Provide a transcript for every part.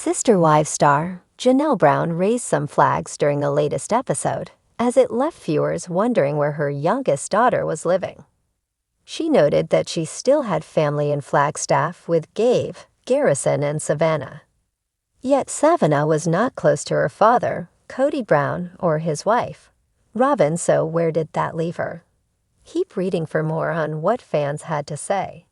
Sister Wives star Janelle Brown raised some flags during the latest episode, as it left viewers wondering where her youngest daughter was living. She noted that she still had family in Flagstaff with Gabe, Garrison, and Savanah. Yet Savanah was not close to her father, Kody Brown, or his wife, Robyn, so where did that leave her? Keep reading for more on what fans had to say.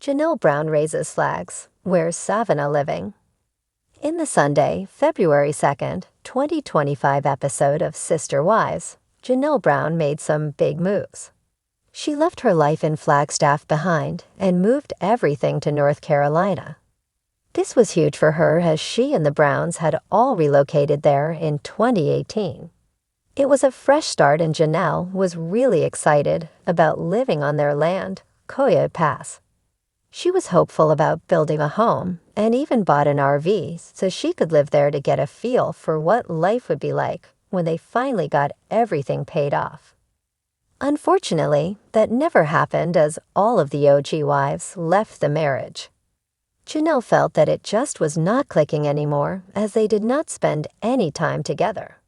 Janelle Brown raises flags. Where's Savanah living? In the Sunday, February 2nd, 2025 episode of Sister Wives, Janelle Brown made some big moves. She left her life in Flagstaff behind and moved everything to North Carolina. This was huge for her as she and the Browns had all relocated there in 2018. It was a fresh start and Janelle was really excited about living on their land, Coyote Pass. She was hopeful about building a home and even bought an RV so she could live there to get a feel for what life would be like when they finally got everything paid off. Unfortunately, that never happened as all of the OG wives left the marriage. Janelle felt that it just was not clicking anymore as they did not spend any time together.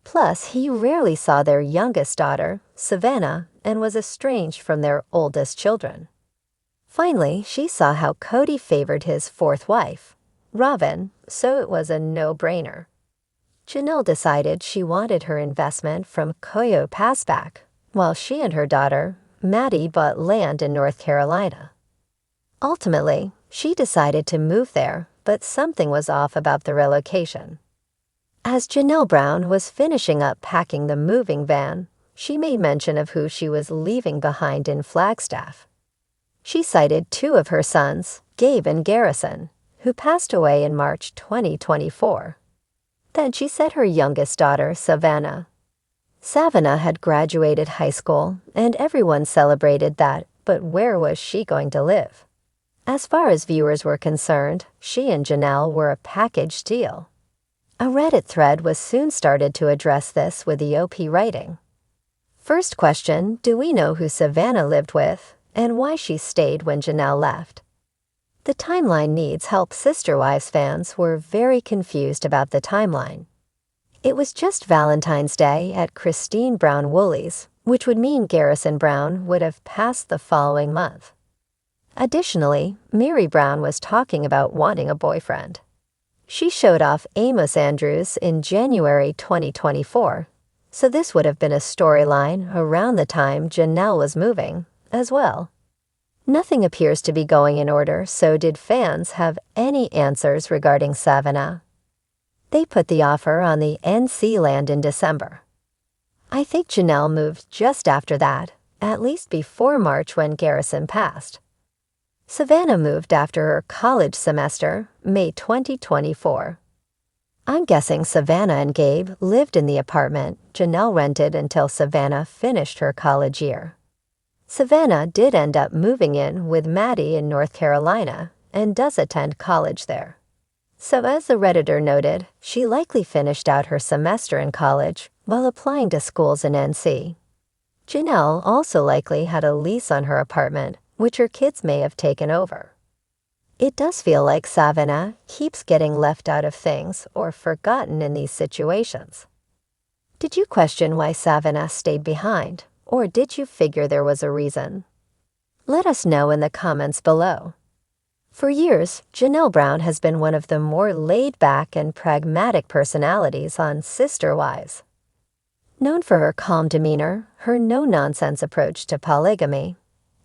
Plus, he rarely saw their youngest daughter, Savanah, and was estranged from their oldest children. Finally, she saw how Kody favored his fourth wife, Robyn, so it was a no-brainer. Janelle decided she wanted her investment from Coyote Pass back, while she and her daughter, Maddie, bought land in North Carolina. Ultimately, she decided to move there, but something was off about the relocation. As Janelle Brown was finishing up packing the moving van, she made mention of who she was leaving behind in Flagstaff. She cited two of her sons, Gabe and Garrison, who passed away in March 2024. Then she said her youngest daughter, Savanah. Savanah had graduated high school, and everyone celebrated that, but where was she going to live? As far as viewers were concerned, she and Janelle were a package deal. A Reddit thread was soon started to address this with the OP writing. First question, do we know who Savanah lived with, and why she stayed when Janelle left? The timeline needs help. Sister Wives fans were very confused about the timeline. It was just Valentine's Day at Christine Brown Woolley's, which would mean Garrison Brown would have passed the following month. Additionally, Mary Brown was talking about wanting a boyfriend. She showed off Amos Andrews in January 2024, so this would have been a storyline around the time Janelle was moving as well. Nothing appears to be going in order, so did fans have any answers regarding Savanah? They put the offer on the NC land in December. I think Janelle moved just after that, at least before March when Garrison passed. Savanah moved after her college semester, May 2024. I'm guessing Savanah and Gabe lived in the apartment Janelle rented until Savanah finished her college year. Savanah did end up moving in with Maddie in North Carolina and does attend college there. So as the Redditor noted, she likely finished out her semester in college while applying to schools in NC. Janelle also likely had a lease on her apartment, which her kids may have taken over. It does feel like Savanah keeps getting left out of things or forgotten in these situations. Did you question why Savanah stayed behind, or did you figure there was a reason? Let us know in the comments below. For years, Janelle Brown has been one of the more laid-back and pragmatic personalities on Sister Wives. Known for her calm demeanor, her no-nonsense approach to polygamy,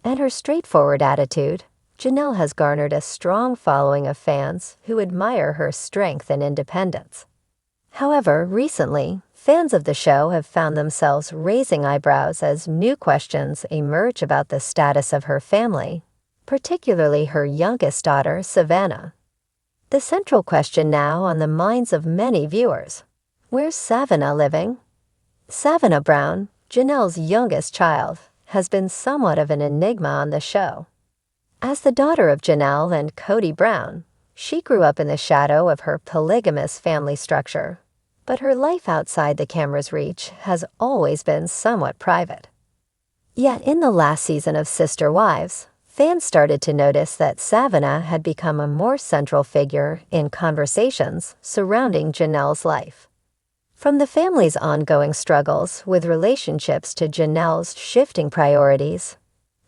and her straightforward attitude, Janelle has garnered a strong following of fans who admire her strength and independence. However, recently, fans of the show have found themselves raising eyebrows as new questions emerge about the status of her family, particularly her youngest daughter, Savanah. The central question now on the minds of many viewers: where's Savanah living? Savanah Brown, Janelle's youngest child, has been somewhat of an enigma on the show. As the daughter of Janelle and Kody Brown, she grew up in the shadow of her polygamous family structure, but her life outside the camera's reach has always been somewhat private. Yet in the last season of Sister Wives, Fans started to notice that Savanah had become a more central figure in conversations surrounding Janelle's life. From the family's ongoing struggles with relationships to Janelle's shifting priorities,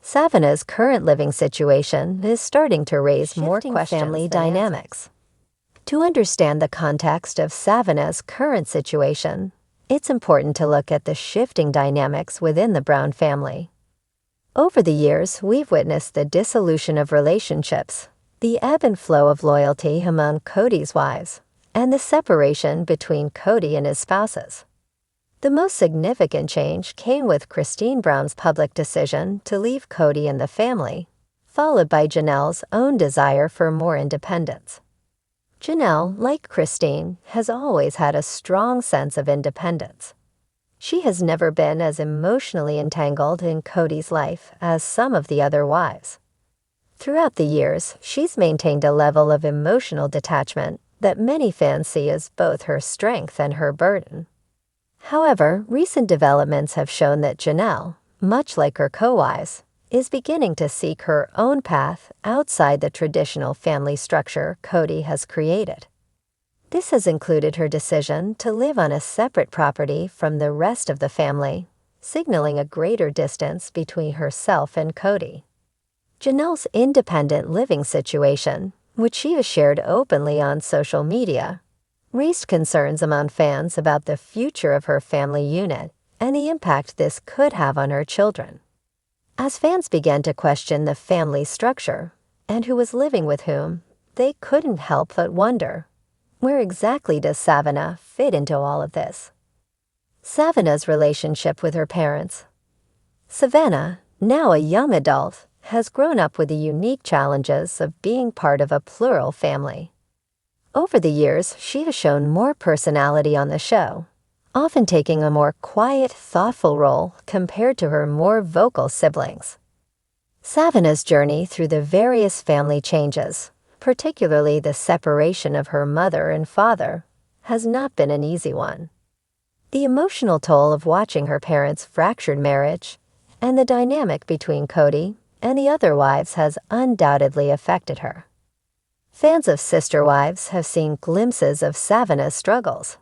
Savanah's current living situation is starting to raise more questions. Family dynamics. To understand the context of Savanah's current situation, it's important to look at the shifting dynamics within the Brown family. Over the years, we've witnessed the dissolution of relationships, the ebb and flow of loyalty among Kody's wives, and the separation between Kody and his spouses. The most significant change came with Christine Brown's public decision to leave Kody and the family, followed by Janelle's own desire for more independence. Janelle, like Christine, has always had a strong sense of independence. She has never been as emotionally entangled in Kody's life as some of the other wives. Throughout the years, she's maintained a level of emotional detachment that many fans see as both her strength and her burden. However, recent developments have shown that Janelle, much like her co-wives, is beginning to seek her own path outside the traditional family structure Kody has created. This has included her decision to live on a separate property from the rest of the family, signaling a greater distance between herself and Kody. Janelle's independent living situation, which she has shared openly on social media, raised concerns among fans about the future of her family unit and the impact this could have on her children. As fans began to question the family structure and who was living with whom, they couldn't help but wonder, where exactly does Savanah fit into all of this? Savanah's relationship with her parents. Savanah, now a young adult, has grown up with the unique challenges of being part of a plural family. Over the years, she has shown more personality on the show, often taking a more quiet, thoughtful role compared to her more vocal siblings. Savanah's journey through the various family changes, particularly the separation of her mother and father, has not been an easy one. The emotional toll of watching her parents' fractured marriage and the dynamic between Kody and the other wives has undoubtedly affected her. Fans of Sister Wives have seen glimpses of Savanah's struggles.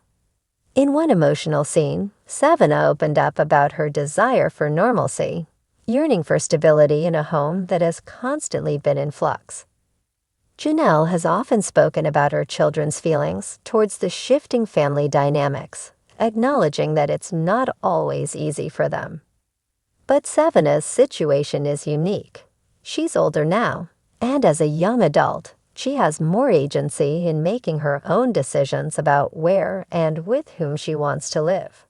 In one emotional scene, Savanah opened up about her desire for normalcy, yearning for stability in a home that has constantly been in flux. Janelle has often spoken about her children's feelings towards the shifting family dynamics, acknowledging that it's not always easy for them. But Savanah's situation is unique. She's older now, and as a young adult, she has more agency in making her own decisions about where and with whom she wants to live.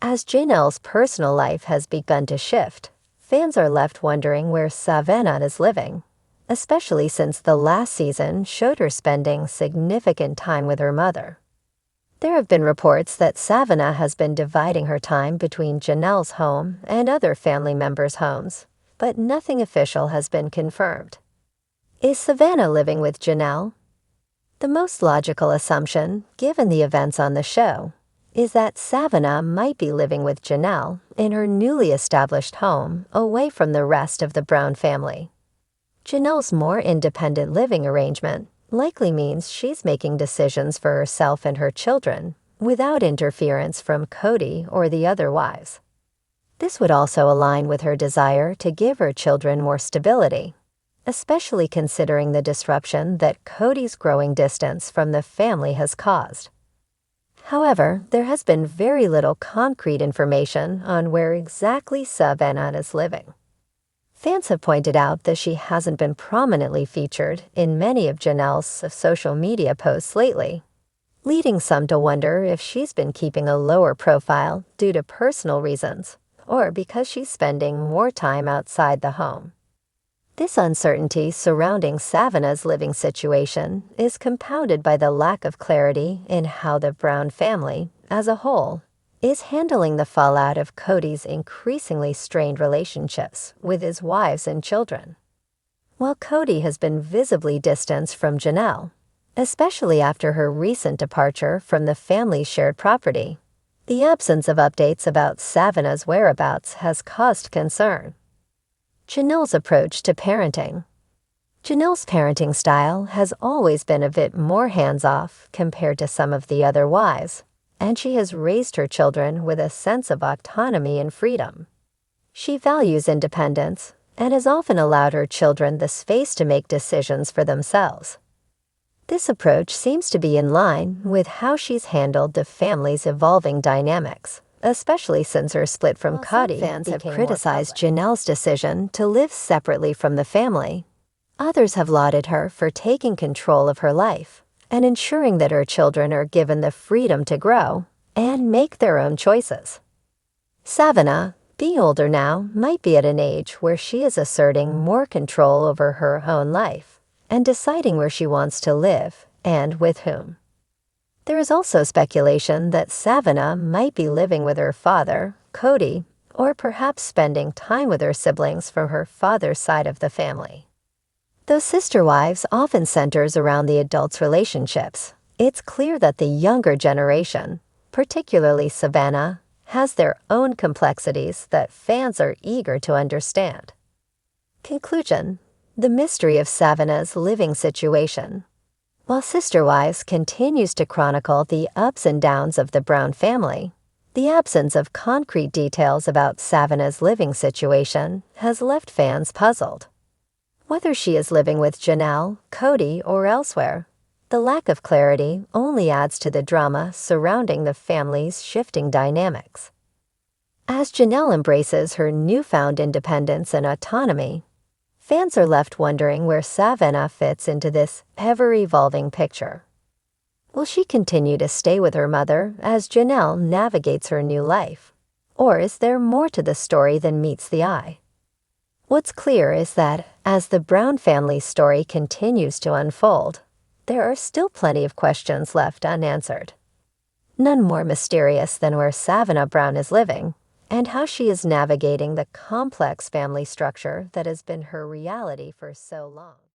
As Janelle's personal life has begun to shift, fans are left wondering where Savanah is living, especially since the last season showed her spending significant time with her mother. There have been reports that Savanah has been dividing her time between Janelle's home and other family members' homes, but nothing official has been confirmed. Is Savanah living with Janelle? The most logical assumption, given the events on the show, is that Savanah might be living with Janelle in her newly established home away from the rest of the Brown family. Janelle's more independent living arrangement likely means she's making decisions for herself and her children without interference from Kody or the other wives. This would also align with her desire to give her children more stability, especially considering the disruption that Kody's growing distance from the family has caused. However, there has been very little concrete information on where exactly Savanah is living. Fans have pointed out that she hasn't been prominently featured in many of Janelle's social media posts lately, leading some to wonder if she's been keeping a lower profile due to personal reasons or because she's spending more time outside the home. This uncertainty surrounding Savanah's living situation is compounded by the lack of clarity in how the Brown family, as a whole, is handling the fallout of Kody's increasingly strained relationships with his wives and children. While Kody has been visibly distanced from Janelle, especially after her recent departure from the family's shared property, the absence of updates about Savanah's whereabouts has caused concern. Janelle's approach to parenting. Janelle's parenting style has always been a bit more hands-off compared to some of the other wives, and she has raised her children with a sense of autonomy and freedom. She values independence and has often allowed her children the space to make decisions for themselves. This approach seems to be in line with how she's handled the family's evolving dynamics, especially since her split from Kody. Fans have criticized Janelle's decision to live separately from the family. Others have lauded her for taking control of her life and ensuring that her children are given the freedom to grow and make their own choices. Savanah, being older now, might be at an age where she is asserting more control over her own life and deciding where she wants to live and with whom. There is also speculation that Savanah might be living with her father, Kody, or perhaps spending time with her siblings from her father's side of the family. Though Sister Wives often centers around the adults' relationships, it's clear that the younger generation, particularly Savanah, has their own complexities that fans are eager to understand. Conclusion: the mystery of Savanah's living situation. While Sister Wives continues to chronicle the ups and downs of the Brown family, the absence of concrete details about Savanah's living situation has left fans puzzled. Whether she is living with Janelle, Kody, or elsewhere, the lack of clarity only adds to the drama surrounding the family's shifting dynamics. As Janelle embraces her newfound independence and autonomy, fans are left wondering where Savanah fits into this ever-evolving picture. Will she continue to stay with her mother as Janelle navigates her new life? Or is there more to the story than meets the eye? What's clear is that, as the Brown family's story continues to unfold, there are still plenty of questions left unanswered. None more mysterious than where Savanah Brown is living, and how she is navigating the complex family structure that has been her reality for so long.